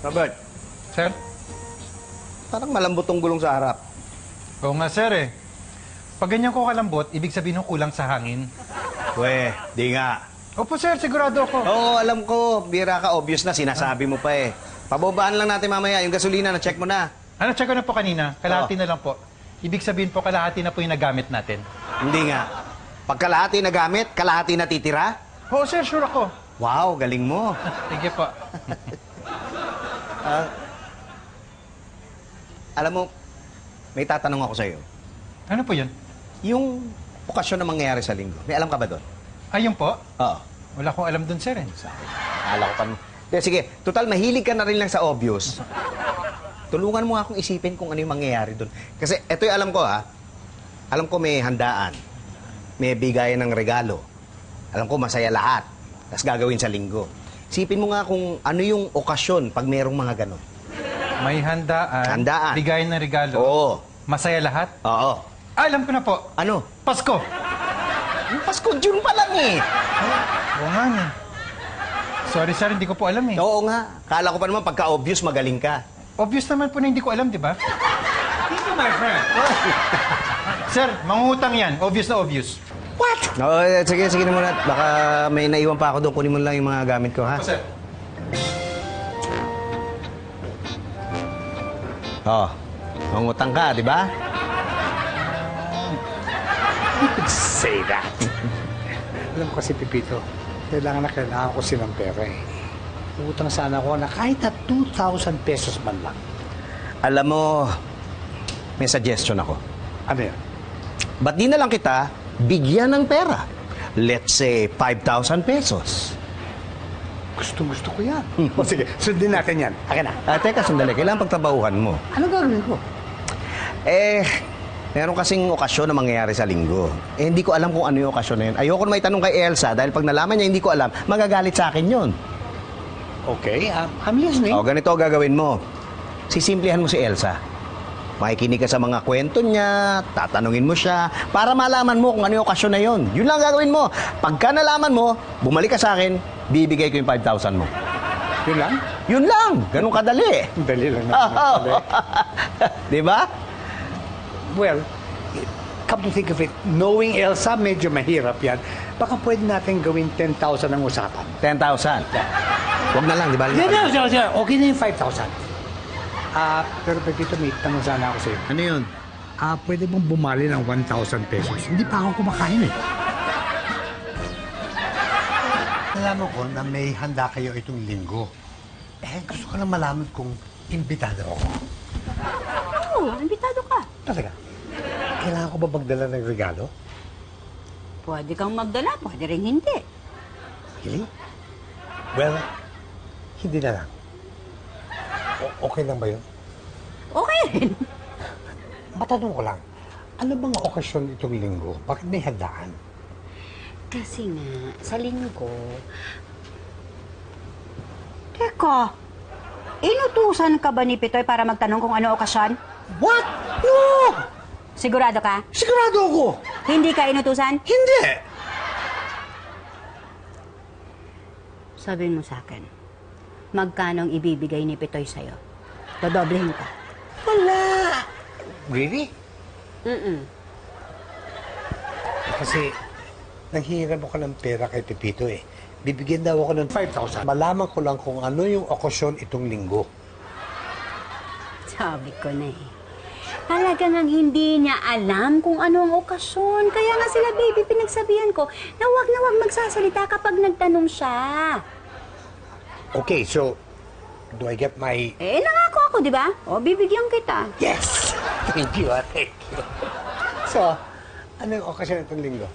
Robert, Sir? parang malambot tong gulong sa harap. Oo nga, sir eh. Pag ganyan ko kalambot, ibig sabihin ng kulang sa hangin. We, di nga. Opo, sir. Sigurado ako. Oo, alam ko. Bira ka, obvious na. Sinasabi mo pa eh. Pababaan lang natin mamaya. Yung gasolina, na-check mo na. Ano, check ko na po kanina. Kalahati na lang po. Ibig sabihin po, kalahati na po yung nagamit natin. Hindi nga. Pag kalahati na gamit, kalahati na titira? Oo, sir. Sure ako. Wow, galing mo. Sige po. Alam mo, may tatanong ako sa'yo. Ano po yun? Yung okasyon na mangyayari sa linggo, may alam ka ba doon? Ayun po. Oo. Wala akong alam dun, sir eh. Akala ko pa. Sige, total, mahilig ka na rin lang sa obvious. Tulungan mo nga akong isipin kung ano yung mangyayari doon. Kasi ito yung alam ko ha. Alam ko may handaan. May bigayan ng regalo. Alam ko masaya lahat. Tapos gagawin sa linggo. Isipin mo nga kung ano yung okasyon pag merong mga ganon. May handaan. Handaan. Bigayan ng regalo. Oo. Masaya lahat. Oo. Alam ko na po. Ano? Pasko. Yung Pasko, June pa lang eh. Oo nga eh. Sorry, sir. Hindi ko po alam eh. Oo nga. Kala ko pa naman pagka-obvious magaling ka. Obvious naman po na hindi ko alam, di ba? Thank you, my friend. Sir, mangungutang yan. Obvious na obvious. What? Oo, sige na muna. Baka may naiwan pa ako doon. Kunin mo lang yung mga gamit ko, ha? Sir. Oo. Mangutang ka, di ba? You could say that. Alam ko kasi, Pipito, kailangan ko silang pera eh. Utang sana ako na kahit na 2,000 pesos man lang. Alam mo, may suggestion ako. Ano yan? Ba't di na lang kita bigyan ng pera? Let's say, 5,000 pesos. Gustong-gusto ko yan. O sige, sundin natin yan. Akin na. Teka, sandali. Kailangan pagtrabahuhan mo. Ano gagawin ko? Meron kasing okasyon na mangyayari sa linggo. Hindi ko alam kung ano yung okasyon na yun. Ayoko na may tanong kay Elsa dahil pag nalaman niya hindi ko alam, magagalit sa akin yun. Okay, I'm listening. O, ganito ang gagawin mo. Sisimplihan mo si Elsa. Makikinig ka sa mga kwento niya, tatanungin mo siya, para malaman mo kung ano yung okasyon na yun. Yun lang gagawin mo. Pagka nalaman mo, bumalik ka sa akin, bibigay ko yung 5,000 mo. Yun lang? Yun lang. Ganun kadali. Dali lang naman. Di ba? Well, come to think of it, knowing Elsa, medyo mahirap yan. Baka pwede natin gawin 10,000 ang usapan. 10,000. Huwag na lang, di ba? Okay na yung 5,000. Pero Pepito, may tanong sana ako sa'yo. Ano yun? Pwede bang bumali ng 1,000 pesos? Hindi pa ako kumakain eh. Alam ko na may handa kayo itong linggo. Gusto ko lang malaman kung imbitado ako. Oo, imbitado ka. Talaga? Kailangan ko ba magdala ng regalo? Pwede kang magdala, pwede rin hindi. Really? Well, hindi na lang. Okay lang ba yun? Okay rin. Matanong ko lang, ano bang okasyon itong linggo? Bakit may handaan? Kasi nga, sa linggo... Teka, inutusan ka ba ni Pitoy para magtanong kung ano okasyon? What? No! Sigurado ka? Sigurado ako! Hindi ka inutusan? Hindi! Sabihin mo sa akin, magkano ang ibibigay ni Pitoy sa'yo? Dodoblehin ka. Wala! Really? Kasi, nanghihiram ako ng pera kay Pepito eh. Bibigyan daw ako ng 5,000. Malaman ko lang kung ano yung okasyon itong linggo. Sabi ko na eh. Talaga nang hindi niya alam kung ano ang okasyon. Kaya nga sila, baby, pinagsabihan ko na wag magsasalita kapag nagtanong siya. Okay, so, do I get my... Nangako ako, di ba? O, bibigyan kita. Yes! Thank you, thank you. So, ano yung okasyon itong linggo?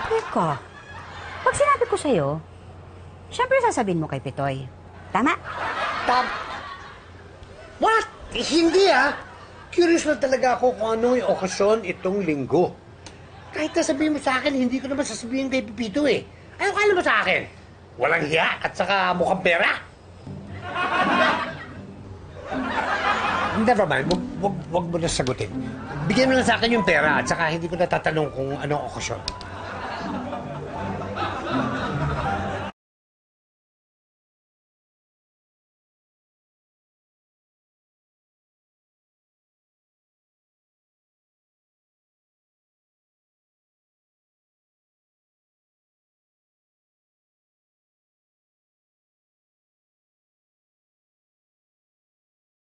Teka, pag sinabi ko sa'yo, syempre sasabihin mo kay Pitoy. Tama? What? Hindi Curious na talaga ako kung ano yung okasyon itong linggo. Kahit sabihin mo sa akin, hindi ko naman sasabihin kay Pipito eh. Ano kala mo sa akin? Walang hiya at saka mukhang pera? Never mind, wag mo na sagutin. Bigyan mo lang sa akin yung pera at saka hindi ko natatanong kung anong okasyon.